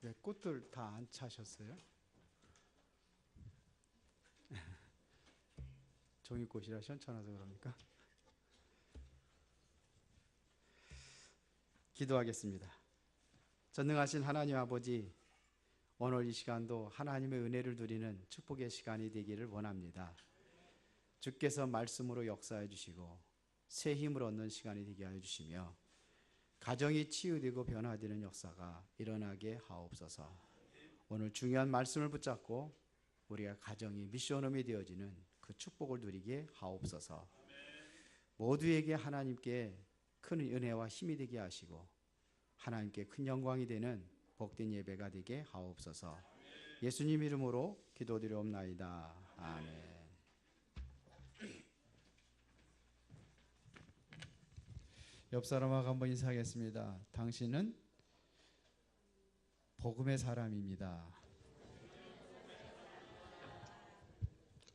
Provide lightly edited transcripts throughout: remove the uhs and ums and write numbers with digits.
왜 꽃들 다 안 차셨어요? 종이꽃이라 시원찮아서 그럽니까? 기도하겠습니다. 전능하신 하나님 아버지, 오늘 이 시간도 하나님의 은혜를 누리는 축복의 시간이 되기를 원합니다. 주께서 말씀으로 역사해 주시고 새 힘을 얻는 시간이 되게 하여 주시며 가정이 치유되고 변화되는 역사가 일어나게 하옵소서. 오늘 중요한 말씀을 붙잡고 우리가 가정이 미션홈이 되어지는 그 축복을 누리게 하옵소서. 모두에게 하나님께 큰 은혜와 힘이 되게 하시고 하나님께 큰 영광이 되는 복된 예배가 되게 하옵소서. 예수님 이름으로 기도드리옵나이다. 아멘. 옆 사람하고 한번 인사하겠습니다. 당신은 복음의 사람입니다.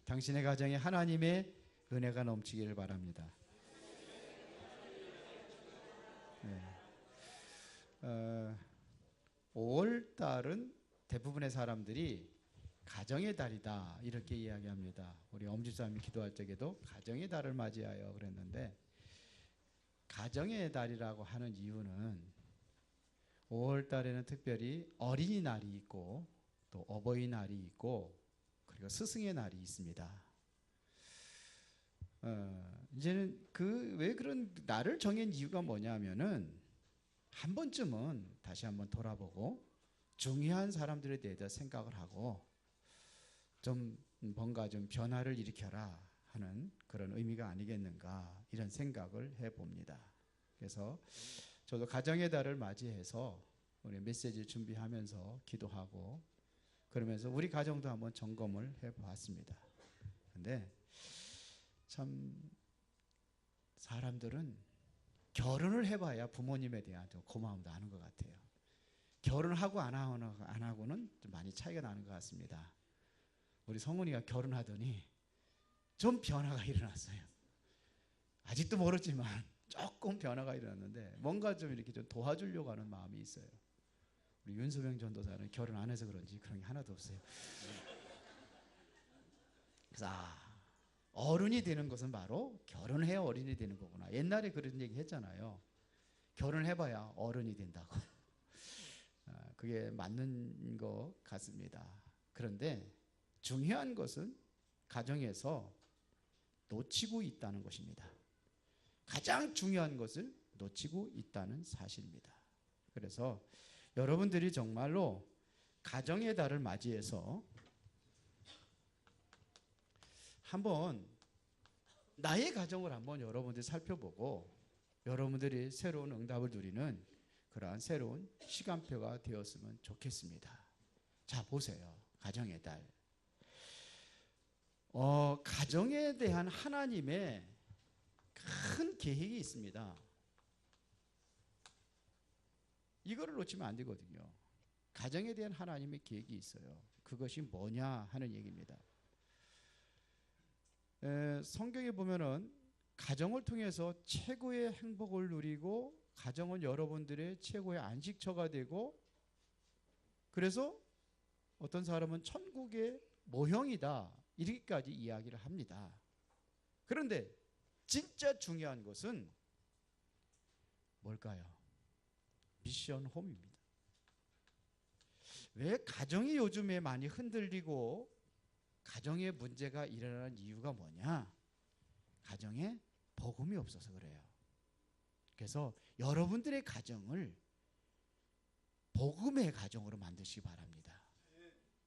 당신의 가정에 하나님의 은혜가 넘치기를 바랍니다. 네. 5월 달은 대부분의 사람들이 가정의 달이다 이렇게 이야기합니다. 우리 엄집사님이 기도할 적에도 가정의 달을 맞이하여 그랬는데, 가정의 달이라고 하는 이유는 5월 달에는 특별히 어린이날이 있고 또 어버이날이 있고 그리고 스승의 날이 있습니다. 이제는 왜 그런 날을 정한 이유가 뭐냐면은 한 번쯤은 다시 한번 돌아보고 중요한 사람들에 대해서 생각을 하고 좀 뭔가 좀 변화를 일으켜라 하는 그런 의미가 아니겠는가, 이런 생각을 해봅니다. 그래서 저도 가정의 달을 맞이해서 우리 메시지 준비하면서 기도하고 그러면서 우리 가정도 한번 점검을 해보았습니다. 근데 참 사람들은 결혼을 해봐야 부모님에 대한 좀 고마움도 아는 것 같아요. 결혼하고 안 하고는 좀 많이 차이가 나는 것 같습니다. 우리 성훈이가 결혼하더니 좀 변화가 일어났어요. 아직도 모르지만 조금 변화가 일어났는데 뭔가 좀 이렇게 좀 도와주려고 하는 마음이 있어요. 우리 윤소명 전도사는 결혼 안 해서 그런지 그런 게 하나도 없어요. 그래서 어른이 되는 것은 바로 결혼해야 어른이 되는 거구나. 옛날에 그런 얘기 했잖아요. 결혼해봐야 어른이 된다고. 그게 맞는 것 같습니다. 그런데 중요한 것은 가정에서 놓치고 있다는 것입니다. 가장 중요한 것을 놓치고 있다는 사실입니다. 그래서 여러분들이 정말로 가정의 달을 맞이해서 한번 나의 가정을 한번 여러분들이 살펴보고 여러분들이 새로운 응답을 누리는 그러한 새로운 시간표가 되었으면 좋겠습니다. 자, 보세요. 가정의 달. 가정에 대한 하나님의 큰 계획이 있습니다. 이거를 놓치면 안 되거든요. 가정에 대한 하나님의 계획이 있어요. 그것이 뭐냐 하는 얘기입니다. 성경에 보면은 가정을 통해서 최고의 행복을 누리고 가정은 여러분들의 최고의 안식처가 되고, 그래서 어떤 사람은 천국의 모형이다 이렇게까지 이야기를 합니다. 그런데 진짜 중요한 것은 뭘까요? 미션 홈입니다. 왜 가정이 요즘에 많이 흔들리고 가정에 문제가 일어나는 이유가 뭐냐? 가정에 복음이 없어서 그래요. 그래서 여러분들의 가정을 복음의 가정으로 만드시기 바랍니다.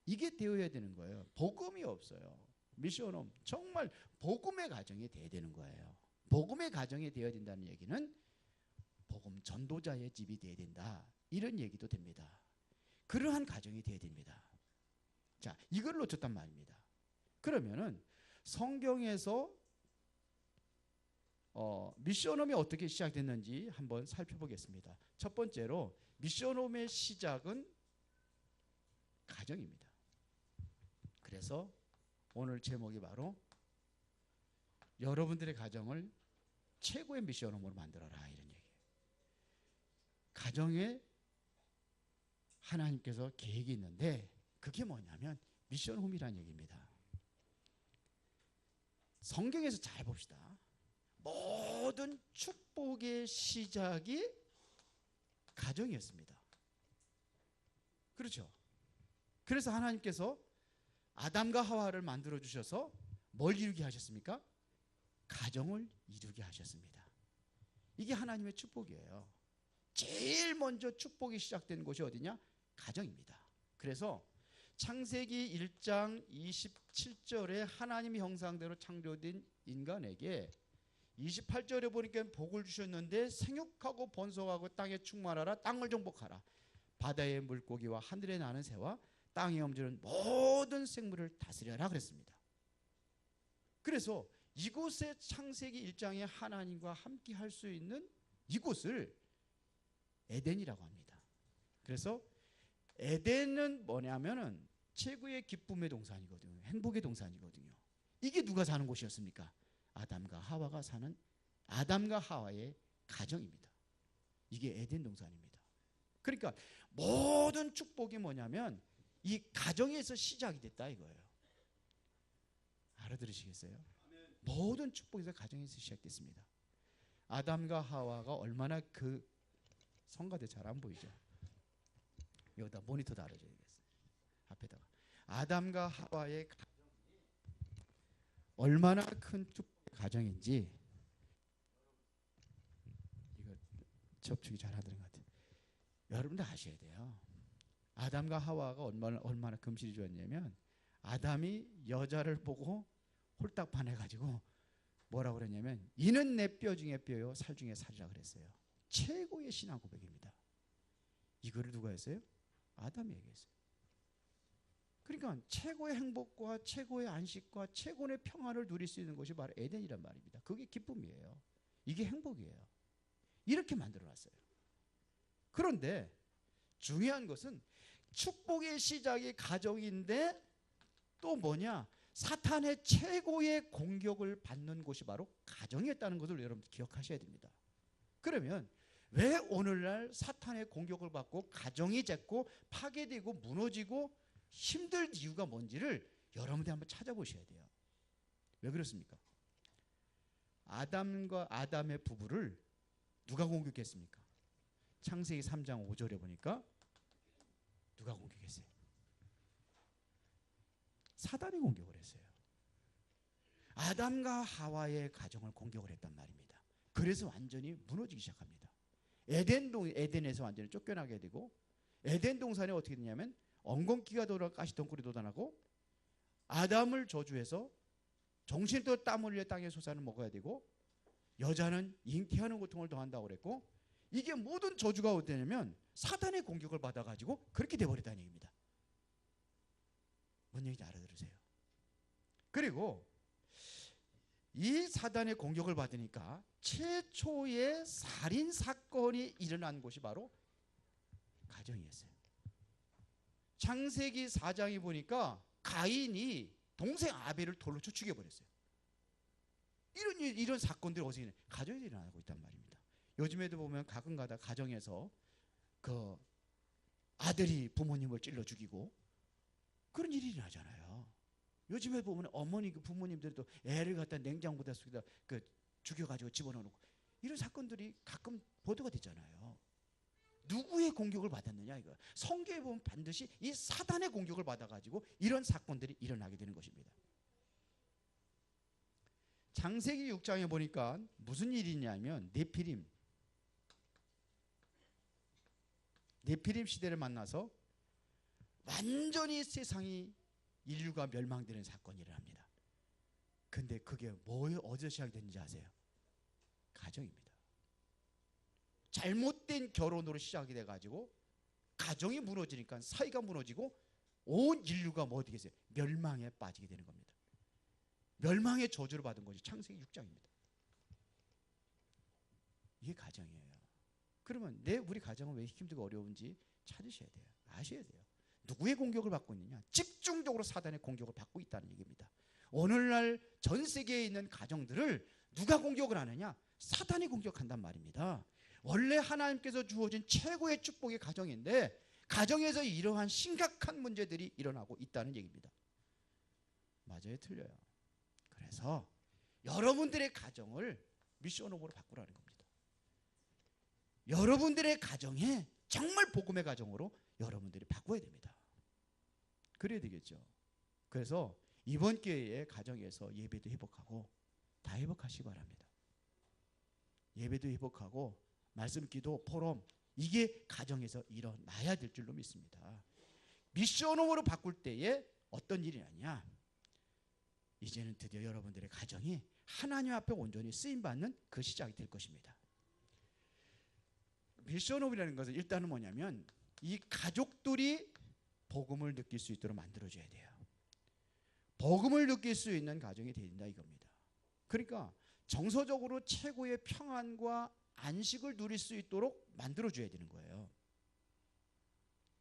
이게 되어야 되는 거예요. 복음이 없어요. 미션홈 정말 복음의 가정이 되어야 되는 거예요. 복음의 가정이 되어야 된다는 얘기는 복음 전도자의 집이 되어야 된다, 이런 얘기도 됩니다. 그러한 가정이 되어야 됩니다. 자, 이걸 놓쳤단 말입니다. 그러면은 성경에서 미션홈이 어떻게 시작됐는지 한번 살펴보겠습니다. 첫 번째로 미션홈의 시작은 가정입니다. 그래서 오늘 제목이 바로 여러분들의 가정을 최고의 미션홈으로 만들어라, 이런 얘기예요. 가정에 하나님께서 계획이 있는데 그게 뭐냐면 미션 홈이라는 얘기입니다. 성경에서 잘 봅시다. 모든 축복의 시작이 가정이었습니다. 그렇죠? 그래서 하나님께서 아담과 하와를 만들어 주셔서 뭘 이루게 하셨습니까? 가정을 이루게 하셨습니다. 이게 하나님의 축복이에요. 제일 먼저 축복이 시작된 곳이 어디냐? 가정입니다. 그래서 창세기 1장 27절에 하나님의 형상대로 창조된 인간에게 28절에 보니까 복을 주셨는데 생육하고 번성하고 땅에 충만하라, 땅을 정복하라, 바다의 물고기와 하늘에 나는 새와 땅에 움직이는 모든 생물을 다스려라 그랬습니다. 그래서 이곳에 창세기 1장에 하나님과 함께 할 수 있는 이곳을 에덴이라고 합니다. 그래서 에덴은 뭐냐면은 최고의 기쁨의 동산이거든요. 행복의 동산이거든요. 이게 누가 사는 곳이었습니까? 아담과 하와가 사는, 아담과 하와의 가정입니다. 이게 에덴 동산입니다. 그러니까 모든 축복이 뭐냐면 이 가정에서 시작이 됐다 이거예요. 알아들으시겠어요? 모든 축복에서 가정에서 시작됐습니다. 아담과 하와가 얼마나 그 성가대 잘 안 보이죠? 여기다 모니터 달아줘야겠어요. 앞에다가 아담과 하와의 가정이 얼마나 큰 축복의 가정인지 이거 접촉이 잘 안 되는 것 같아요. 여러분도 아셔야 돼요. 아담과 하와가 얼마나 금실이 좋았냐면 아담이 여자를 보고 홀딱 반해가지고 뭐라고 그랬냐면 이는 내 뼈 중에 뼈요 살 중에 살이라 그랬어요. 최고의 신앙 고백입니다. 이거를 누가 했어요? 아담이 얘기했어요. 그러니까 최고의 행복과 최고의 안식과 최고의 평안을 누릴 수 있는 곳이 바로 에덴이란 말입니다. 그게 기쁨이에요. 이게 행복이에요. 이렇게 만들어놨어요. 그런데 중요한 것은 축복의 시작이 가정인데 또 뭐냐? 사탄의 최고의 공격을 받는 곳이 바로 가정이었다는 것을 여러분 기억하셔야 됩니다. 그러면 왜 오늘날 사탄의 공격을 받고 가정이 잿고 파괴되고 무너지고 힘들 이유가 뭔지를 여러분들이 한번 찾아보셔야 돼요. 왜 그렇습니까? 아담과 아담의 부부를 누가 공격했습니까? 창세기 3장 5절에 보니까 누가 공격했어요? 사단이 공격을 했어요. 아담과 하와의 가정을 공격을 했단 말입니다. 그래서 완전히 무너지기 시작합니다. 에덴에서 완전히 쫓겨나게 되고 에덴 동산에 어떻게 되냐면 엉겅퀴가 돌아 가시덩굴이 돋아나고 아담을 저주해서 정신도 땀 흘려 땅의 소산을 먹어야 되고 여자는 잉태하는 고통을 더한다고 그랬고 이게 모든 저주가 어떠냐면 사단의 공격을 받아가지고 그렇게 돼버렸다는 얘기입니다. 뭔 얘기인지 알아들으세요. 그리고 이 사단의 공격을 받으니까 최초의 살인 사건이 일어난 곳이 바로 가정이었어요. 창세기 4장에 보니까 가인이 동생 아벨을 돌로 쳐 죽여버렸어요. 이런 사건들이 어디서 일어나요? 가정에서 일어나고 있단 말입니다. 요즘에도 보면 가끔가다 가정에서 그 아들이 부모님을 찔러 죽이고 그런 일이 일어나잖아요. 요즘에 보면 어머니 그 부모님들도 애를 갖다 냉장고다 속에다 그 죽여가지고 집어넣고 이런 사건들이 가끔 보도가 되잖아요. 누구의 공격을 받았느냐 이거. 성경에 보면 반드시 이 사단의 공격을 받아가지고 이런 사건들이 일어나게 되는 것입니다. 창세기 6장에 보니까 무슨 일이 있냐면 네피림 시대를 만나서 완전히 세상이 인류가 멸망되는 사건이 일어납니다. 근데 그게 어디서 시작됐는지 아세요? 가정입니다. 잘못된 결혼으로 시작이 돼가지고 가정이 무너지니까 사이가 무너지고 온 인류가 뭐 어디 계세요? 멸망에 빠지게 되는 겁니다. 멸망의 저주를 받은 것이 창세기 6장입니다. 이게 가정이에요. 그러면 우리 가정은 왜 힘들고 어려운지 찾으셔야 돼요. 아셔야 돼요. 누구의 공격을 받고 있느냐? 집중적으로 사단의 공격을 받고 있다는 얘기입니다. 오늘날 전 세계에 있는 가정들을 누가 공격을 하느냐? 사단이 공격한단 말입니다. 원래 하나님께서 주어진 최고의 축복의 가정인데 가정에서 이러한 심각한 문제들이 일어나고 있다는 얘기입니다. 맞아요, 틀려요? 그래서 여러분들의 가정을 미션업으로 바꾸라는 겁니다. 여러분들의 가정에 정말 복음의 가정으로 여러분들이 바꿔야 됩니다. 그래야 되겠죠. 그래서 이번 기회에 가정에서 예배도 회복하고 다 회복하시기 바랍니다. 예배도 회복하고 말씀, 기도, 포럼, 이게 가정에서 일어나야 될 줄로 믿습니다. 미션홈으로 바꿀 때에 어떤 일이 나냐? 이제는 드디어 여러분들의 가정이 하나님 앞에 온전히 쓰임받는 그 시작이 될 것입니다. 미션홈이라는 것은 일단은 뭐냐면 이 가족들이 복음을 느낄 수 있도록 만들어줘야 돼요. 복음을 느낄 수 있는 가정이 된다 이겁니다. 그러니까 정서적으로 최고의 평안과 안식을 누릴 수 있도록 만들어줘야 되는 거예요.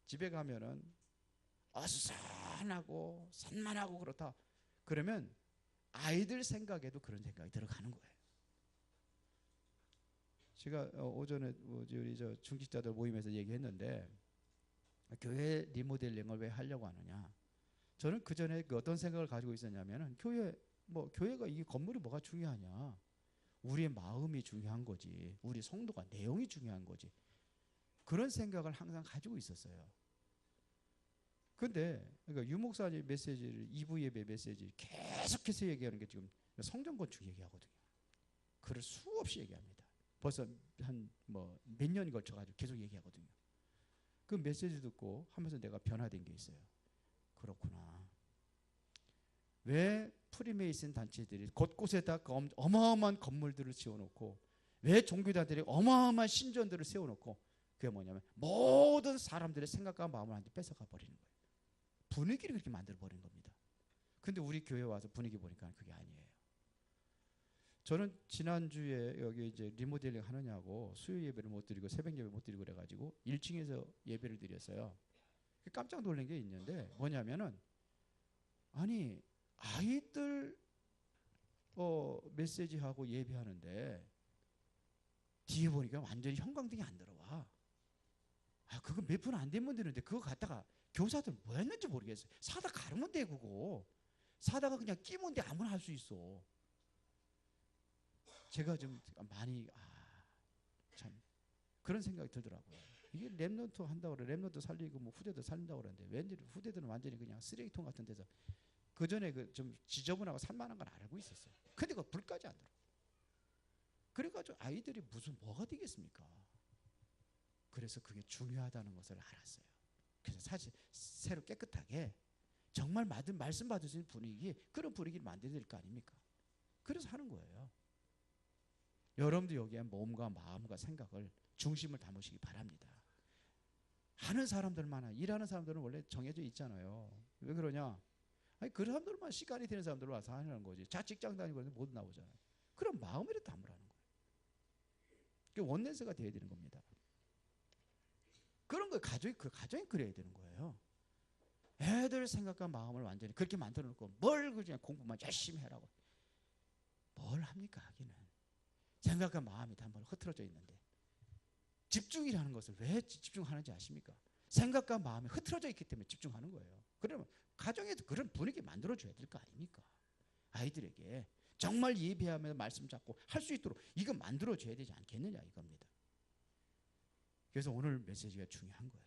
집에 가면은 어수선하고 산만하고 그렇다. 그러면 아이들 생각에도 그런 생각이 들어가는 거예요. 제가 오전에 우리 중직자들 모임에서 얘기했는데 교회 리모델링을 왜 하려고 하느냐. 저는 그 전에 어떤 생각을 가지고 있었냐면은 교회가 이게 건물이 뭐가 중요하냐. 우리의 마음이 중요한 거지. 우리 성도가 내용이 중요한 거지. 그런 생각을 항상 가지고 있었어요. 근데 그러니까 유 목사님 메시지를 2부 예배 메시지 계속해서 얘기하는 게 지금 성전 건축 얘기하거든요. 글을 수없이 얘기합니다. 벌써 한 몇 년이 걸쳐 가지고 계속 얘기하거든요. 그 메시지 듣고 하면서 내가 변화된 게 있어요. 그렇구나. 왜 프리메이슨 단체들이 곳곳에다 어마어마한 건물들을 지어놓고 왜 종교단들이 어마어마한 신전들을 세워놓고 그게 뭐냐면 모든 사람들의 생각과 마음을 완전히 뺏어가 버리는 거예요. 분위기를 그렇게 만들어버린 겁니다. 근데 우리 교회 와서 분위기 보니까 그게 아니에요. 저는 지난주에 여기 이제 리모델링 하느냐고 수요 예배를 못 드리고 새벽 예배 못 드리고 그래가지고 1층에서 예배를 드렸어요. 깜짝 놀란 게 있는데 뭐냐면은 아니 아이들 메시지하고 예배하는데 뒤에 보니까 완전히 형광등이 안 들어와. 그거 몇 분 안 되면 되는데 그거 갖다가 교사들 뭐 했는지 모르겠어요. 사다 가르면 돼 그거. 사다가 그냥 끼면 돼 아무나 할 수 있어. 제가 좀 많이 참 그런 생각이 들더라고요. 이게 랩넌트 한다고 그래. 랩넌트 살리고 뭐 후대도 살린다고 그러는데 왠지 후대들은 완전히 그냥 쓰레기통 같은 데서 그 전에 그 좀 지저분하고 산만한 건 알고 있었어요. 근데 그 불까지 안 들어. 그래가지고 아이들이 무슨 뭐가 되겠습니까? 그래서 그게 중요하다는 것을 알았어요. 그래서 사실 새로 깨끗하게 정말 말씀 받을 수 있는 분위기 그런 분위기를 만들어야 될 거 아닙니까? 그래서 하는 거예요. 여러분도 여기에 몸과 마음과 생각을 중심을 담으시기 바랍니다. 하는 사람들만 일하는 사람들은 원래 정해져 있잖아요. 왜 그러냐? 아니 그 사람들만 시간이 되는 사람들 와서 하는 거지. 자 직장 다니고 못 나오잖아요. 그럼 마음으로 담으라는 거예요. 그게 원내세가 돼야 되는 겁니다. 그런 거 가정이 그래야 되는 거예요. 애들 생각과 마음을 완전히 그렇게 만들어 놓고 뭘 그냥 공부만 열심히 해라고. 뭘 합니까 하기는. 생각과 마음이 다 한번 흐트러져 있는데 집중이라는 것을 왜 집중하는지 아십니까? 생각과 마음이 흐트러져 있기 때문에 집중하는 거예요. 그러면 가정에도 그런 분위기 만들어줘야 될 거 아닙니까? 아이들에게 정말 예배하면서 말씀 잡고 할 수 있도록 이거 만들어줘야 되지 않겠느냐 이겁니다. 그래서 오늘 메시지가 중요한 거예요.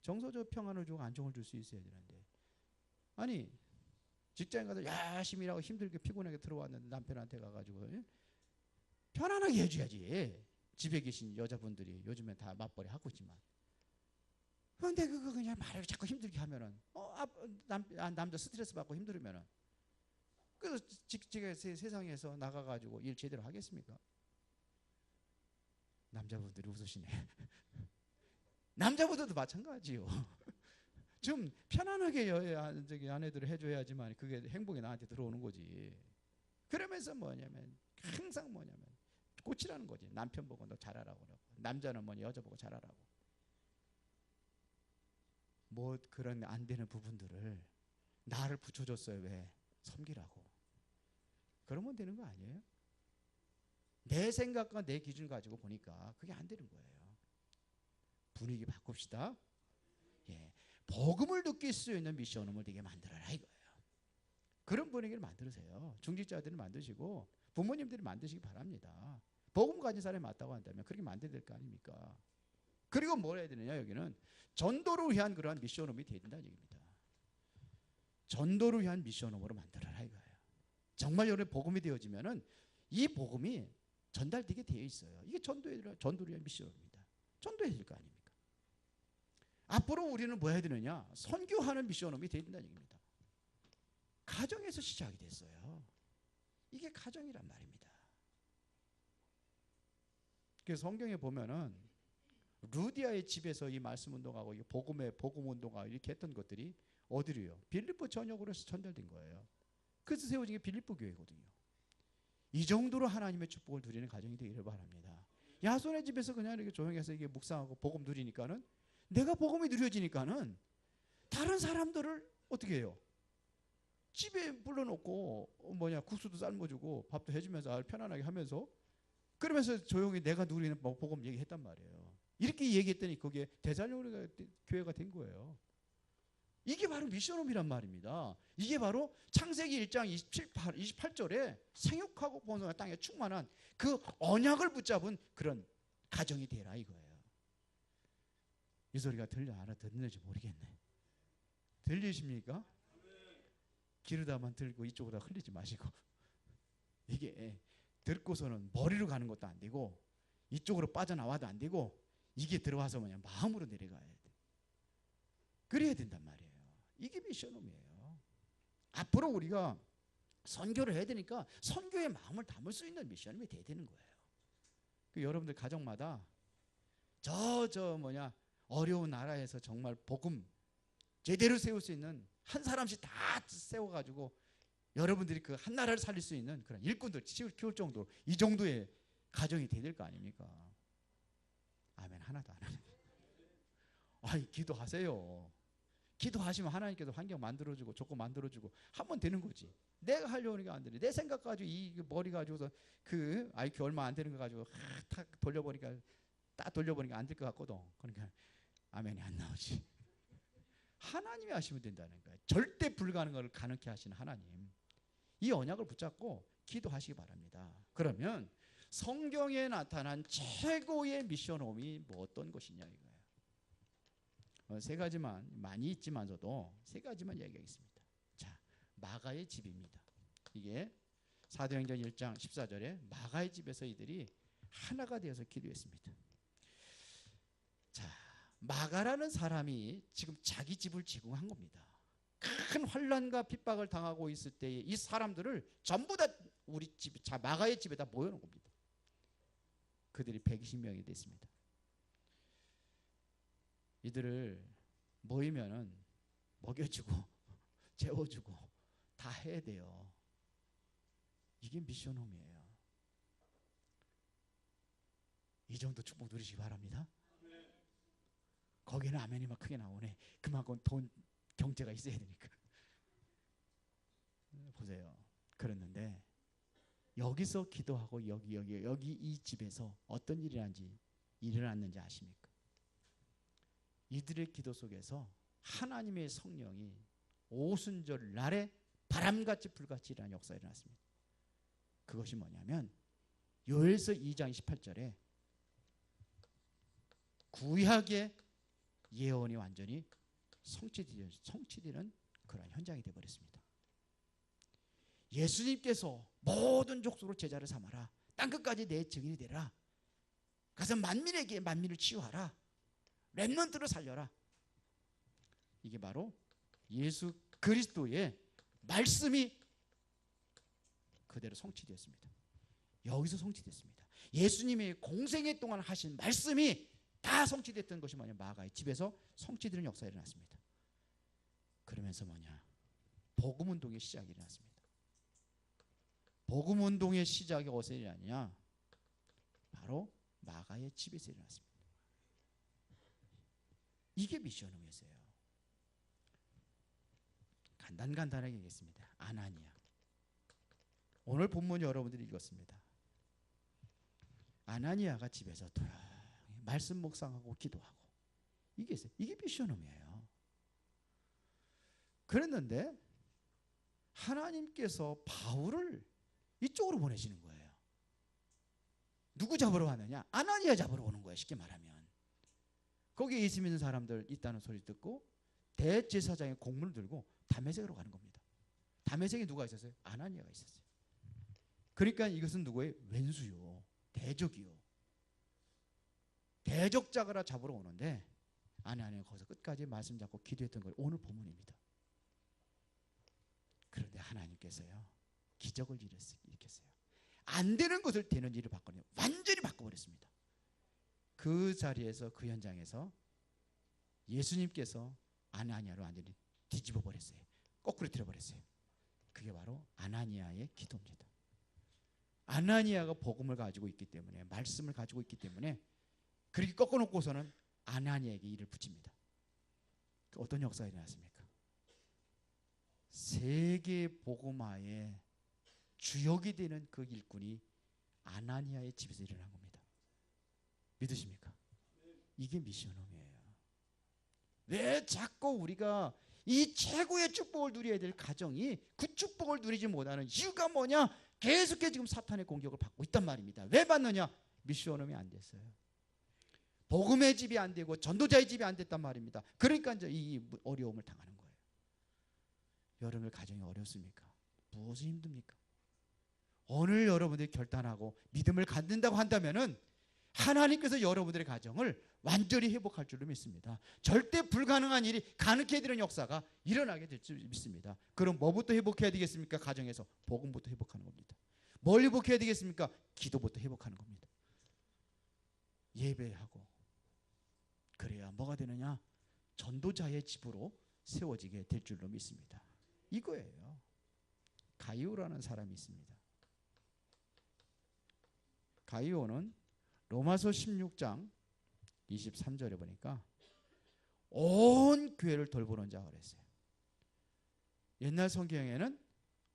정서적 평안을 주고 안정을 줄 수 있어야 되는데 아니 직장에 가서 열심히 일하고 힘들게 피곤하게 들어왔는데 남편한테 가가지고 편안하게 해줘야지. 집에 계신 여자분들이 요즘엔 다 맞벌이 하고 있지만 그런데 그거 그냥 말을 자꾸 힘들게 하면은 남자 스트레스 받고 힘들으면은 그래서 세상에서 나가가지고 일 제대로 하겠습니까? 남자분들이 웃으시네. 남자분들도 마찬가지요. 좀 편안하게 아내들을 해줘야지만 그게 행복이 나한테 들어오는 거지. 그러면서 뭐냐면 항상 꽂히라는 거지. 남편 보고 너 잘하라고 그러고 남자는 여자 보고 잘하라고. 뭐 그런 안 되는 부분들을 나를 붙여줬어요. 왜? 섬기라고. 그러면 되는 거 아니에요? 내 생각과 내 기준을 가지고 보니까 그게 안 되는 거예요. 분위기 바꿉시다. 예, 복음을 느낄 수 있는 미션홈을 되게 만들어라 이거예요. 그런 분위기를 만들으세요. 중직자들이 만드시고 부모님들이 만드시기 바랍니다. 복음 가진 사람이 맞다고 한다면 그렇게 만들어야 될 거 아닙니까? 그리고 뭘 해야 되느냐, 여기는 전도를 위한 그러한 미션홈이 돼야 된다는 얘기입니다. 전도를 위한 미션홈으로 만들어라 이거예요. 정말 여러분의 복음이 되어지면은 이 복음이 전달되게 되어 있어요. 이게 전도를 위한 미션홈입니다. 전도해야 될 거 아닙니까? 앞으로 우리는 뭐 해야 되느냐? 선교하는 미션홈이 돼야 된다는 얘기입니다. 가정에서 시작이 됐어요. 이게 가정이란 말입니다. 그래서 성경에 보면은 루디아의 집에서 이 말씀 운동하고 이 복음 운동하고 이렇게 했던 것들이 어디로요? 빌립보 전역으로 해서 전달된 거예요. 그래서 세워진 게 빌립보 교회거든요. 이 정도로 하나님의 축복을 누리는 가정이 되기를 바랍니다. 야손의 집에서 그냥 이렇게 조용해서 이게 묵상하고 복음 누리니까는 내가 복음이 누려지니까는 다른 사람들을 어떻게 해요? 집에 불러놓고 국수도 삶아주고 밥도 해주면서 편안하게 하면서 그러면서 조용히 내가 누리는 복음 얘기했단 말이에요. 이렇게 얘기했더니 거기에 데살로니가 교회가 된 거예요. 이게 바로 미션홈이란 말입니다. 이게 바로 창세기 1장 28절에 생육하고 번성한 땅에 충만한 그 언약을 붙잡은 그런 가정이 되라 이거예요. 이 소리가 알아듣는지 모르겠네. 들리십니까? 기르다만 들고 이쪽으로 흘리지 마시고 이게 듣고서는 머리로 가는 것도 안 되고 이쪽으로 빠져나와도 안 되고 이게 들어와서 마음으로 내려가야 돼. 그래야 된단 말이에요. 이게 미션홈이에요. 앞으로 우리가 선교를 해야 되니까 선교의 마음을 담을 수 있는 미션홈이 돼야 되는 거예요. 여러분들 가정마다 어려운 나라에서 정말 복음 제대로 세울 수 있는 한 사람씩 다 세워가지고 여러분들이 그 한 나라를 살릴 수 있는 그런 일꾼들 키울 정도 이 정도의 가정이 돼야 될 거 아닙니까? 아멘. 하나도 안 하네. 아이, 기도하세요. 기도하시면 하나님께서 환경 만들어주고 조건 만들어주고 하면 되는 거지. 내가 하려는 게 안 되네. 내 생각 가지고 이 머리 가지고서 그 IQ 얼마 안 되는 거 가지고 딱 돌려보니까 안 될 것 같거든. 그러니까 아멘이 안 나오지. 하나님이 하시면 된다는 거예요. 절대 불가능을 가능케 하시는 하나님. 이 언약을 붙잡고 기도하시기 바랍니다. 그러면 성경에 나타난 최고의 미션홈이 어떤 것이냐 이거예요. 세 가지만 많이 있지만서도 세 가지만 얘기하겠습니다. 자, 마가의 집입니다. 이게 사도행전 1장 14절에 마가의 집에서 이들이 하나가 되어서 기도했습니다. 자, 마가라는 사람이 지금 자기 집을 제공한 겁니다. 큰 환난과 핍박을 당하고 있을 때에 이 사람들을 전부 다 우리 집, 마가의 집에다 모여놓은 겁니다. 그들이 120명이 됐습니다. 이들을 모이면은 먹여주고 재워주고 다 해야 돼요. 이게 미션홈이에요. 이 정도 축복 누리시기 바랍니다. 거기는 아멘이 막 크게 나오네. 그만큼 돈 경제가 있어야 되니까. 보세요. 그랬는데 여기서 기도하고 여기 이 집에서 어떤 일이 일어났는지 아십니까? 이들의 기도 속에서 하나님의 성령이 오순절 날에 바람같이 불같이 일어나는 역사가 일어났습니다. 그것이 뭐냐면 요엘서 2장 28절에 구약의 예언이 완전히 성취되는 그런 현장이 되어버렸습니다. 예수님께서 모든 족속으로 제자를 삼아라. 땅끝까지 내 증인이 되라. 가서 만민에게 만민을 치유하라. 렘넌트를 살려라. 이게 바로 예수 그리스도의 말씀이 그대로 성취되었습니다. 여기서 성취됐습니다. 예수님의 공생애 동안 하신 말씀이 다 성취됐던 것이 마가의 집에서 성취되는 역사가 일어났습니다. 그러면서 복음운동의 시작이 일어났습니다. 복음운동의 시작이 어디서 일어났냐? 바로 마가의 집에서 일어났습니다. 이게 미션홈이었어요. 간단하게 얘기했습니다. 아나니아. 오늘 본문 여러분들이 읽었습니다. 아나니아가 집에서 말씀 묵상하고 기도하고 이게 있어요. 이게 미션홈이에요. 그랬는데 하나님께서 바울을 이쪽으로 보내시는 거예요. 누구 잡으러 왔느냐? 아나니아 잡으러 오는 거예요. 쉽게 말하면. 거기에 예수 믿는 사람들 있다는 소리 듣고 대제사장의 공문을 들고 다메섹으로 가는 겁니다. 다메섹에 누가 있었어요? 아나니아가 있었어요. 그러니까 이것은 누구예요? 왼수요. 대적이요. 대적자가 잡으러 오는데 아나니아가 거기서 끝까지 말씀 잡고 기도했던 걸 오늘 본문입니다. 그런데 하나님께서요 기적을 일으켰어요. 안 되는 것을 되는 일을 바꿔요. 완전히 바꿔버렸습니다. 그 자리에서 그 현장에서 예수님께서 아나니아를 완전히 뒤집어 버렸어요. 거꾸로 틀어버렸어요. 그게 바로 아나니아의 기도입니다. 아나니아가 복음을 가지고 있기 때문에, 말씀을 가지고 있기 때문에 그렇게 꺾어놓고서는 아나니아에게 일을 붙입니다. 어떤 역사가 일어났습니까? 세계 복음화의 주역이 되는 그 일꾼이 아나니아의 집에서 일어난 겁니다. 믿으십니까? 이게 미션홈이에요. 왜 자꾸 우리가 이 최고의 축복을 누려야 될 가정이 그 축복을 누리지 못하는 이유가 뭐냐? 계속해서 지금 사탄의 공격을 받고 있단 말입니다. 왜 받느냐? 미션홈이 안 됐어요. 복음의 집이 안 되고 전도자의 집이 안 됐단 말입니다. 그러니까 이제 이 어려움을 당하는 거예요. 여러분의 가정이 어렵습니까? 무엇이 힘듭니까? 오늘 여러분들이 결단하고 믿음을 갖는다고 한다면은 하나님께서 여러분들의 가정을 완전히 회복할 줄로 믿습니다. 절대 불가능한 일이 가능케 되는 역사가 일어나게 될 줄 믿습니다. 그럼 뭐부터 회복해야 되겠습니까? 가정에서 복음부터 회복하는 겁니다. 뭘 회복해야 되겠습니까? 기도부터 회복하는 겁니다. 예배하고 그래야 뭐가 되느냐? 전도자의 집으로 세워지게 될 줄로 믿습니다. 이거예요. 가이오라는 사람이 있습니다. 가이오는 로마서 16장 23절에 보니까 온 교회를 돌보는 자가 그랬어요. 옛날 성경에는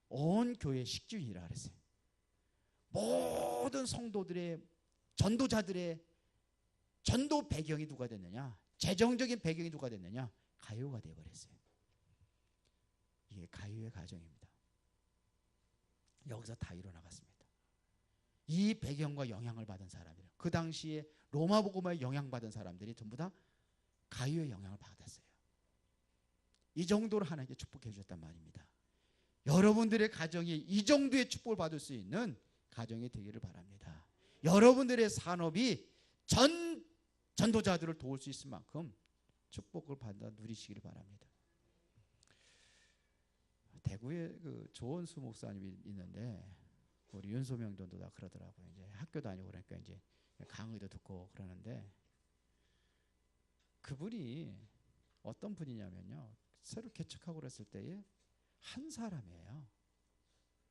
온 교회 식주인이라 그랬어요. 모든 성도들의 전도자들의 전도 배경이 누가 됐느냐? 재정적인 배경이 누가 됐느냐? 가이오가 되어버렸어요. 이게 가이오의 가정입니다. 여기서 다 일어나갔습니다. 이 배경과 영향을 받은 사람들, 그 당시에 로마 복음에 영향받은 사람들이 전부 다 가이오의 영향을 받았어요. 이 정도로 하나님께 축복해 주셨단 말입니다. 여러분들의 가정이 이 정도의 축복을 받을 수 있는 가정이 되기를 바랍니다. 여러분들의 산업이 전도자들을 도울 수 있을 만큼 축복을 받아 누리시기를 바랍니다. 대구에 그 조원수 목사님이 있는데 우리 윤소명 전도다 그러더라고요. 이제 학교 다니고 그러니까 이제 강의도 듣고 그러는데 그분이 어떤 분이냐면요. 새로 개척하고 그랬을 때에 한 사람이에요.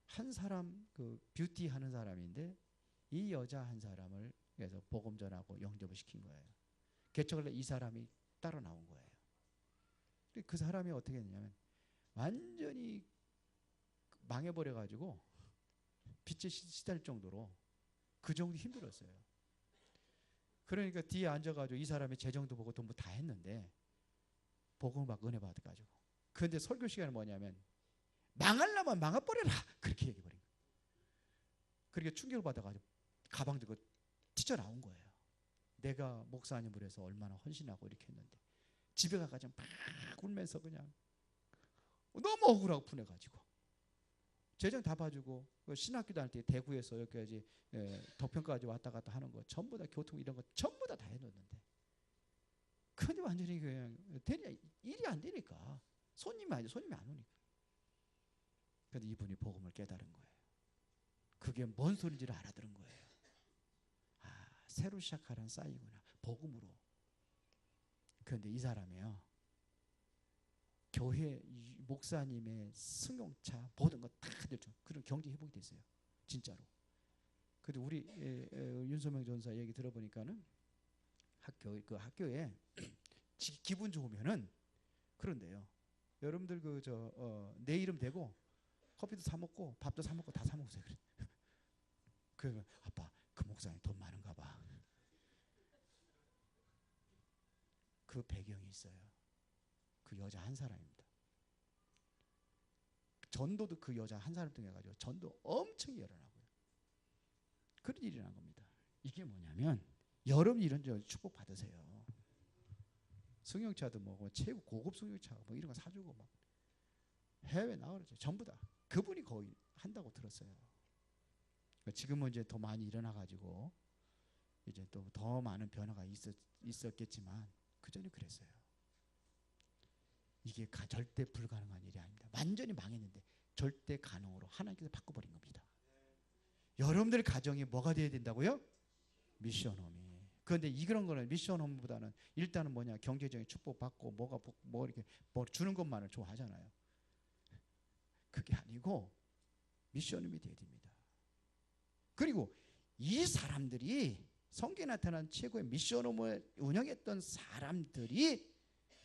한 사람 그 뷰티 하는 사람인데 이 여자 한 사람을 그래서 복음 전하고 영접을 시킨 거예요. 개척을 해 이 사람이 따로 나온 거예요. 그 사람이 어떻게 했냐면 완전히 망해버려 가지고 빚에 시달 정도로 그 정도 힘들었어요. 그러니까 뒤에 앉아가지고 이 사람의 재정도 보고 돈 다 했는데 복음을 막 은혜 받아가지고 그런데 설교 시간은 뭐냐면 망하려면 망해버려라 그렇게 얘기해버린 거예요. 그러니까 충격을 받아가지고 가방 들고 튀쳐나온 거예요. 내가 목사님을 해서 얼마나 헌신하고 이렇게 했는데 집에 가가지고 막 울면서 그냥 너무 억울하고 분해가지고 재정 다 봐주고 신학교 다닐 때 대구에서 여기까지 덕평까지 왔다 갔다 하는 거 전부 다 교통 이런 거 전부 다 해놓는데 근데 완전히 그냥 일이 안 되니까 손님이 안 오니까 근데 이분이 복음을 깨달은 거예요. 그게 뭔 소리인지를 알아들은 거예요. 아, 새로 시작하는 싸이구나 복음으로. 그런데 이 사람이요 교회 목사님의 승용차 모든 거 다 됐죠. 그런 경제 회복이 됐어요. 진짜로. 근데 우리 윤소명 전사 얘기 들어보니까는 학교에 기분 좋으면은 그런데요. 여러분들 내 이름 대고 커피도 사 먹고 밥도 사 먹고 다 사 먹으세요. 그래. 그러면 아빠 그 목사님 돈 많은가 봐. 그 배경이 있어요. 그 여자 한 사람입니다. 전도도 그 여자 한 사람 통해 가지고 전도 엄청 일어나고요. 그런 일이 일어난 겁니다. 이게 뭐냐면 여러분 이런 축복 받으세요. 승용차도 뭐 최고 고급 승용차 뭐 이런 거 사주고 막 해외 나가죠. 전부 다 그분이 거의 한다고 들었어요. 지금은 이제 더 많이 일어나 가지고 이제 또 더 많은 변화가 있었겠지만 그 전에 그랬어요. 이게 절대 불가능한 일이 아닙니다. 완전히 망했는데 절대 가능으로 하나님께서 바꿔버린 겁니다. 여러분들 가정이 뭐가 돼야 된다고요? 미션홈이. 그런데 이런 거는 미션홈보다는 일단은 뭐냐, 경제적인 축복 받고 뭐 이렇게 뭐 주는 것만을 좋아하잖아요. 그게 아니고 미션홈이 돼야 됩니다. 그리고 이 사람들이 성경에 나타난 최고의 미션홈을 운영했던 사람들이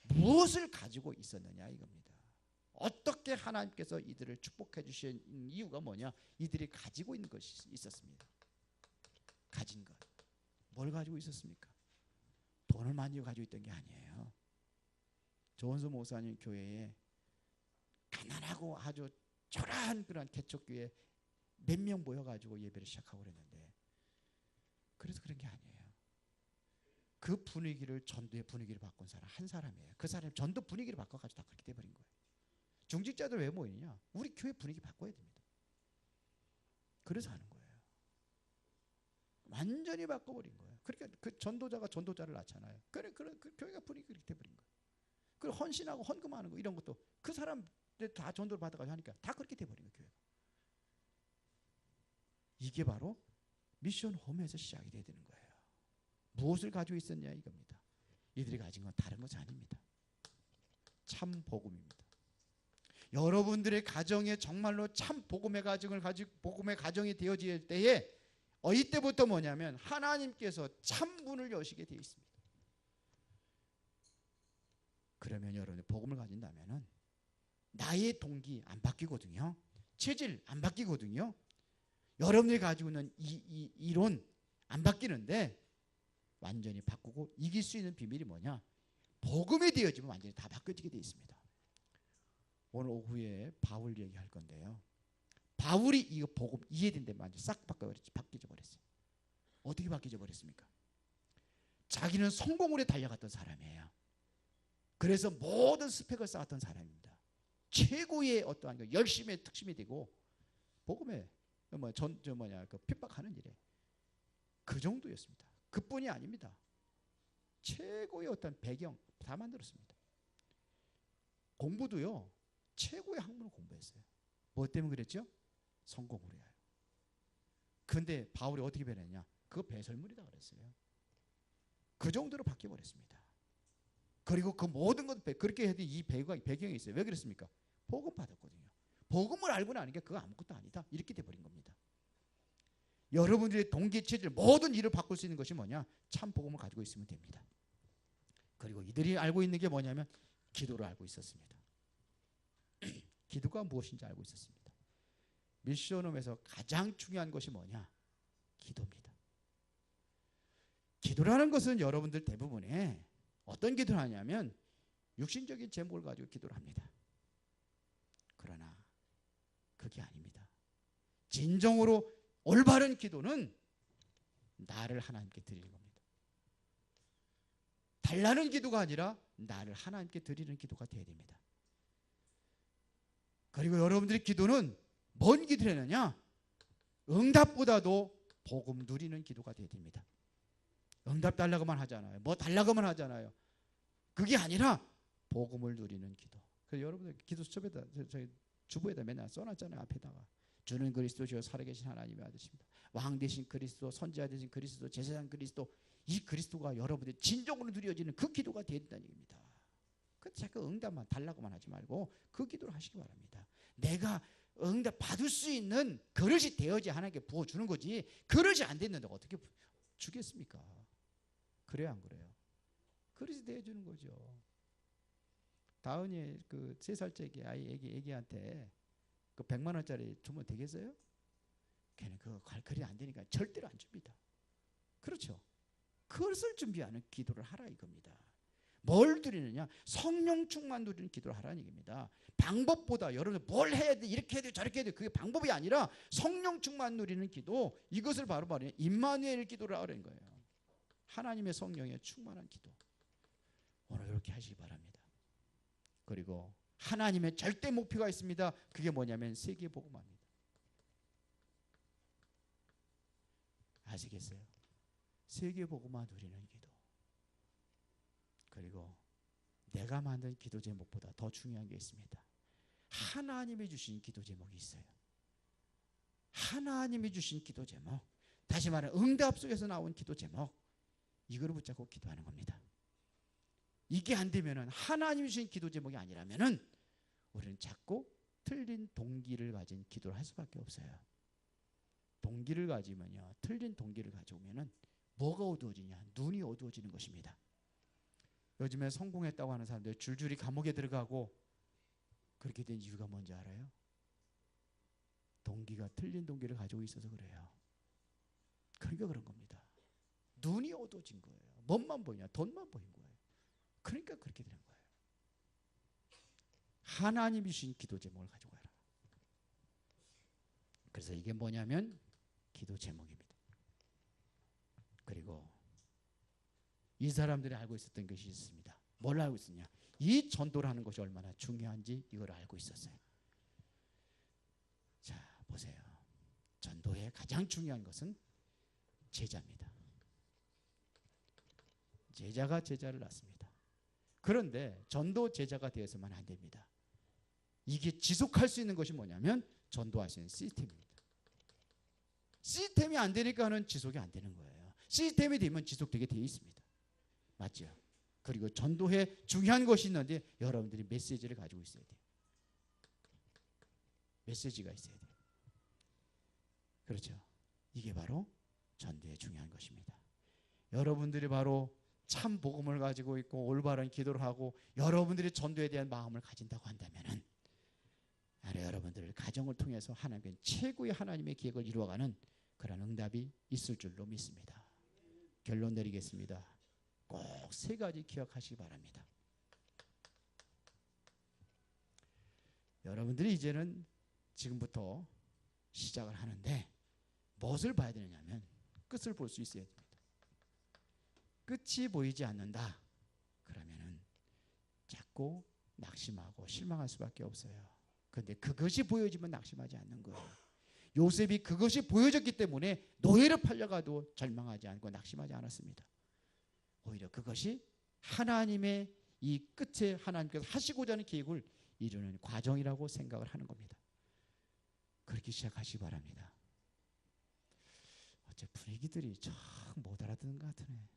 무엇을 가지고 있었느냐 이겁니다. 어떻게 하나님께서 이들을 축복해 주신 이유가 뭐냐? 이들이 가지고 있는 것이 있었습니다. 가진 것. 뭘 가지고 있었습니까? 돈을 많이 가지고 있던 게 아니에요. 조원수 목사님 교회에 가난하고 아주 초라한 그런 개척교회 몇 명 모여가지고 예배를 시작하고 그랬는데, 그래서 그런 게 아니에요. 그 분위기를, 전도의 분위기를 바꾼 사람 한 사람이에요. 그 사람이 전도 분위기를 바꿔가지고 다 그렇게 돼버린 거예요. 중직자들 왜 모이느냐? 우리 교회 분위기 바꿔야 됩니다. 그래서 하는 거예요. 완전히 바꿔버린 거예요. 그러니까 그 전도자가 전도자를 낳잖아요. 그 교회가 분위기 그렇게 돼버린 거예요. 그리고 헌신하고 헌금하는 거 이런 것도 그 사람들 다 전도를 받아가지고 하니까 다 그렇게 돼버린 거예요. 교회가. 이게 바로 미션 홈에서 시작이 돼야 되는 거예요. 무엇을 가지고 있었냐 이겁니다. 이들이 가진 건 다른 것이 아닙니다. 참 복음입니다. 여러분들의 가정에 정말로 참 복음의 가정이 되어질 때에 이때부터 뭐냐면 하나님께서 참 문을 여시게 되어 있습니다. 그러면 여러분이 복음을 가진다면은 나의 동기 안 바뀌거든요. 체질 안 바뀌거든요. 여러분이 가지고 있는 이 이론 안 바뀌는데 완전히 바꾸고 이길 수 있는 비밀이 뭐냐? 복음이 되어지면 완전히 다 바뀌어지게 되어 있습니다. 오늘 오후에 바울 얘기할 건데요. 바울이 이거 복음 이해된다면 완전히 싹 바뀌어져 버렸어요. 어떻게 바뀌어져 버렸습니까? 자기는 성공으로 달려갔던 사람이에요. 그래서 모든 스펙을 쌓았던 사람입니다. 최고의 어떠한 열심의 특심이 되고 복음에 그 핍박하는 일에 그 정도였습니다. 그뿐이 아닙니다. 최고의 어떤 배경 다 만들었습니다. 공부도요, 최고의 학문을 공부했어요. 뭐 때문에 그랬죠? 성공을 해요. 근데 바울이 어떻게 변했냐? 그거 배설물이다 그랬어요. 그 정도로 바뀌어버렸습니다. 그리고 그 모든 것 그렇게 해도 이 배경이 있어요. 왜 그랬습니까? 복음 받았거든요. 복음을 알고 나는 게 그거 아무것도 아니다. 이렇게 돼버린 겁니다. 여러분들의 동기 체질 모든 일을 바꿀 수 있는 것이 뭐냐? 참 복음을 가지고 있으면 됩니다. 그리고 이들이 알고 있는 게 뭐냐면 기도를 알고 있었습니다. 기도가 무엇인지 알고 있었습니다. 미션홈에서 가장 중요한 것이 뭐냐? 기도입니다. 기도라는 것은 여러분들 대부분에 어떤 기도를 하냐면 육신적인 제목을 가지고 기도를 합니다. 그러나 그게 아닙니다. 진정으로 올바른 기도는 나를 하나님께 드리는 겁니다. 달라는 기도가 아니라 나를 하나님께 드리는 기도가 되어야 됩니다. 그리고 여러분들의 기도는 뭔 기도를 하느냐? 응답보다도 복음 누리는 기도가 되어야 됩니다. 응답 달라고만 하잖아요. 뭐 달라고만 하잖아요. 그게 아니라 복음을 누리는 기도. 그래서 여러분들 기도 수첩에다 저희 주보에다 맨날 써놨잖아요. 앞에다가 주는 그리스도시요 살아계신 하나님의 아들이십니다. 왕 되신 그리스도, 선지자 되신 그리스도, 제사장 그리스도, 이 그리스도가 여러분들의 진정으로 누려지는 그 기도가 되어야 된다는 얘기입니다. 그래서 자꾸 응답만 달라고만 하지 말고 그 기도를 하시기 바랍니다. 내가 응답 받을 수 있는 그릇이 되어야지 하나님께 부어주는 거지, 그릇이 안 됐는데 어떻게 주겠습니까? 그래요 안 그래요? 그릇이 되어주는 거죠. 다은이 그 3살짜리 애기한테 그 100만 원짜리 주면 되겠어요? 걔는 그거 갈거리 안 되니까 절대로 안 줍니다. 그렇죠? 그것을 준비하는 기도를 하라 이겁니다. 뭘 누리느냐? 성령 충만 누리는 기도를 하라는 얘기입니다. 방법보다 여러분 뭘 해야 돼, 이렇게 해야 돼, 저렇게 해야 돼, 그게 방법이 아니라 성령 충만 누리는 기도, 이것을 바로 임마누엘 기도를 하라는 거예요. 하나님의 성령에 충만한 기도. 오늘 이렇게 하시기 바랍니다. 그리고 하나님의 절대 목표가 있습니다. 그게 뭐냐면 세계 복음화입니다. 아시겠어요? 세계 복음화 누리는 기도. 그리고 내가 만든 기도 제목보다 더 중요한 게 있습니다. 하나님이 주신 기도 제목이 있어요. 하나님이 주신 기도 제목, 다시 말해 응답 속에서 나온 기도 제목, 이거를 붙잡고 기도하는 겁니다. 이게 안 되면은, 하나님이 주신 기도 제목이 아니라면은 우리는 자꾸 틀린 동기를 가진 기도를 할 수밖에 없어요. 동기를 가지면요, 틀린 동기를 가져오면은 뭐가 어두워지냐? 눈이 어두워지는 것입니다. 요즘에 성공했다고 하는 사람들 줄줄이 감옥에 들어가고 그렇게 된 이유가 뭔지 알아요? 동기가 틀린 동기를 가지고 있어서 그래요. 그러니까 그런 겁니다. 눈이 어두워진 거예요. 뭔만 보이냐? 돈만 보인 거예요. 그러니까 그렇게 되는 거예요. 하나님이 주신 기도 제목을 가지고 가라. 그래서 이게 뭐냐면 기도 제목입니다. 그리고 이 사람들이 알고 있었던 것이 있습니다. 뭘 알고 있었냐? 이 전도를 하는 것이 얼마나 중요한지 이걸 알고 있었어요. 자, 보세요. 전도의 가장 중요한 것은 제자입니다. 제자가 제자를 낳습니다. 그런데 전도 제자가 되어서만 안 됩니다. 이게 지속할 수 있는 것이 뭐냐면 전도할 수 있는 시스템입니다. 시스템이 안 되니까는 지속이 안 되는 거예요. 시스템이 되면 지속되게 되어 있습니다. 맞죠? 그리고 전도에 중요한 것이 있는데 여러분들이 메시지를 가지고 있어야 돼요. 메시지가 있어야 돼요. 그렇죠? 이게 바로 전도에 중요한 것입니다. 여러분들이 바로 참 복음을 가지고 있고 올바른 기도를 하고 여러분들이 전도에 대한 마음을 가진다고 한다면은 여러분들 가정을 통해서 하나님께 최고의 하나님의 계획을 이루어가는 그런 응답이 있을 줄로 믿습니다. 결론 내리겠습니다. 꼭 세 가지 기억하시기 바랍니다. 여러분들이 이제는 지금부터 시작을 하는데 무엇을 봐야 되느냐면 끝을 볼 수 있어야 됩니다. 끝이 보이지 않는다. 그러면은 자꾸 낙심하고 실망할 수밖에 없어요. 그런데 그것이 보여지면 낙심하지 않는 거예요. 요셉이 그것이 보여졌기 때문에 노예로 팔려가도 절망하지 않고 낙심하지 않았습니다. 오히려 그것이 하나님의 이 끝에 하나님께서 하시고자 하는 계획을 이루는 과정이라고 생각을 하는 겁니다. 그렇게 시작하시기 바랍니다. 어째 분위기들이 참 못 알아듣는 것 같으네.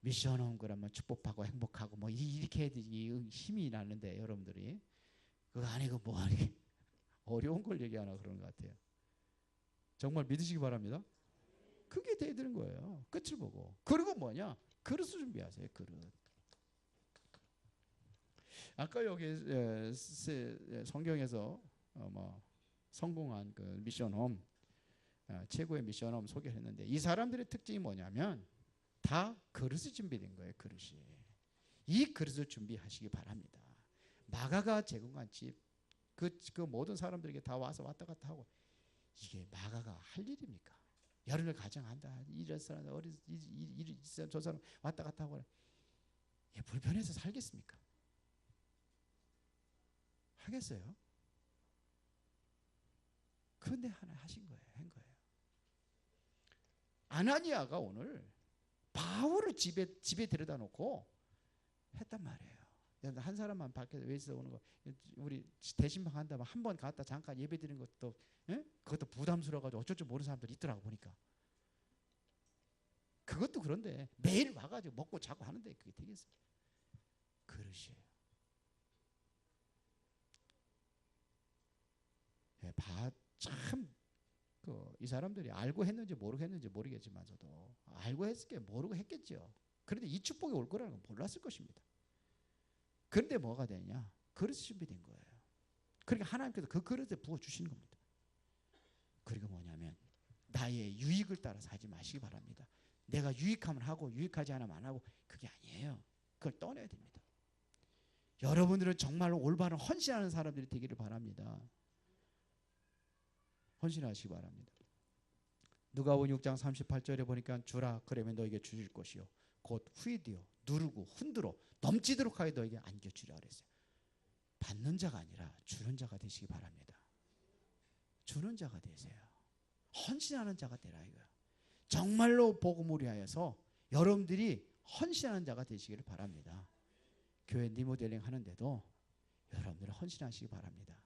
미션 온 거라면 축복하고 행복하고 뭐 이렇게 해야 되지 힘이 나는데 여러분들이 그거 아니고 뭐 아니 어려운 걸 얘기하나 그러는 것 같아요. 정말 믿으시기 바랍니다. 그게 돼야 되는 거예요. 끝을 보고. 그리고 뭐냐? 그릇을 준비하세요. 그릇. 아까 여기 성경에서 성공한 그 미션홈 최고의 미션홈 소개했는데 이 사람들의 특징이 뭐냐면 다 그릇이 준비된 거예요. 그릇이. 이 그릇을 준비하시기 바랍니다. 마가가 제공한 집 그 모든 사람들에게 다 와서 왔다 갔다 하고 이게 마가가 할 일입니까? 여름을 가정한다. 이런 사람 어린 저 사람 왔다 갔다 하고 불편해서 살겠습니까? 하겠어요? 그런데 하나 하신 거예요. 한 거예요. 아나니아가 오늘 바울을 집에 데려다 놓고 했단 말이에요. 한 사람만 밖에서 외에서 오는 거 우리 대신방 한다면 한 번 갔다 잠깐 예배 드리는 것도 그것도 부담스러워가지고 어쩔 줄 모르는 사람들이 있더라고 보니까. 그것도 그런데 매일 와가지고 먹고 자고 하는데 그게 되겠어요? 그릇이에요. 참 이 사람들이 알고 했는지 모르고 했는지 모르겠지만서도 알고 했을 게 모르고 했겠죠. 그런데 이 축복이 올 거라는 건 몰랐을 것입니다. 그런데 뭐가 되냐? 그릇이 준비된 거예요. 그러니까 하나님께서 그 그릇에 부어주시는 겁니다. 그리고 뭐냐면 나의 유익을 따라서 하지 마시기 바랍니다. 내가 유익하면 하고 유익하지 않으면 안 하고 그게 아니에요. 그걸 떠내야 됩니다. 여러분들은 정말로 올바른 헌신하는 사람들이 되기를 바랍니다. 헌신하시기 바랍니다. 누가복음 6장 38절에 보니까 주라 그러면 너에게 주실 것이요 곧 후이되어 누르고 흔들어 넘치도록 하여 너에게 안겨주리라 그랬어요. 받는 자가 아니라 주는 자가 되시기 바랍니다. 주는 자가 되세요. 헌신하는 자가 되라 이거예요. 정말로 복음을 위하여서 여러분들이 헌신하는 자가 되시기를 바랍니다. 교회 리모델링 하는데도 여러분들은 헌신하시기 바랍니다.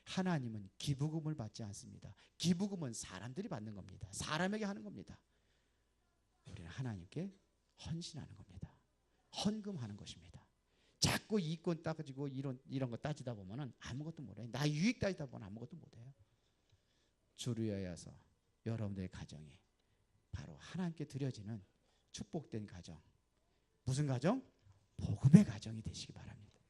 하나님은 기부금을 받지 않습니다. 기부금은 사람들이 받는 겁니다. 사람에게 하는 겁니다. 우리는 하나님께 헌신하는 겁니다. 헌금하는 것입니다. 자꾸 이권 따지고 이런 거 따지다 보면은 아무것도 못해요. 나 유익 따지다 보면 아무것도 못해요. 주를 위하여서 여러분들의 가정이 바로 하나님께 드려지는 축복된 가정. 무슨 가정? 복음의 가정이 되시기 바랍니다.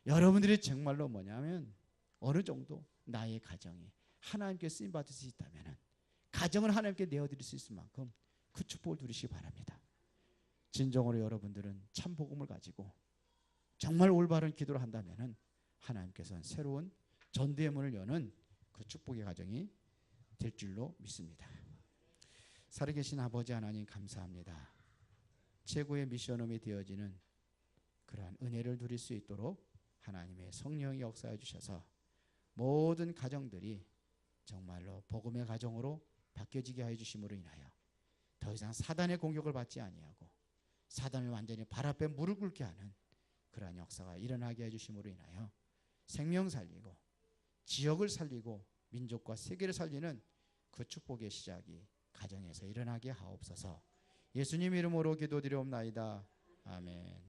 여러분들이 정말로 뭐냐면 어느 정도 나의 가정이 하나님께 쓰임받을 수 있다면 가정을 하나님께 내어드릴 수 있을 만큼 그 축복을 누리시기 바랍니다. 진정으로 여러분들은 참 복음을 가지고 정말 올바른 기도를 한다면 하나님께서는 새로운 전도의 문을 여는 그 축복의 가정이 될 줄로 믿습니다. 살아계신 아버지 하나님 감사합니다. 최고의 미션홈이 되어지는 그러한 은혜를 누릴 수 있도록 하나님의 성령이 역사해 주셔서 모든 가정들이 정말로 복음의 가정으로 바뀌어지게 하여 주심으로 인하여 더 이상 사단의 공격을 받지 아니하고 사단을 완전히 발 앞에 무릎 꿇게 하는 그러한 역사가 일어나게 해주심으로 인하여 생명 살리고 지역을 살리고 민족과 세계를 살리는 그 축복의 시작이 가정에서 일어나게 하옵소서. 예수님 이름으로 기도드리옵나이다. 아멘.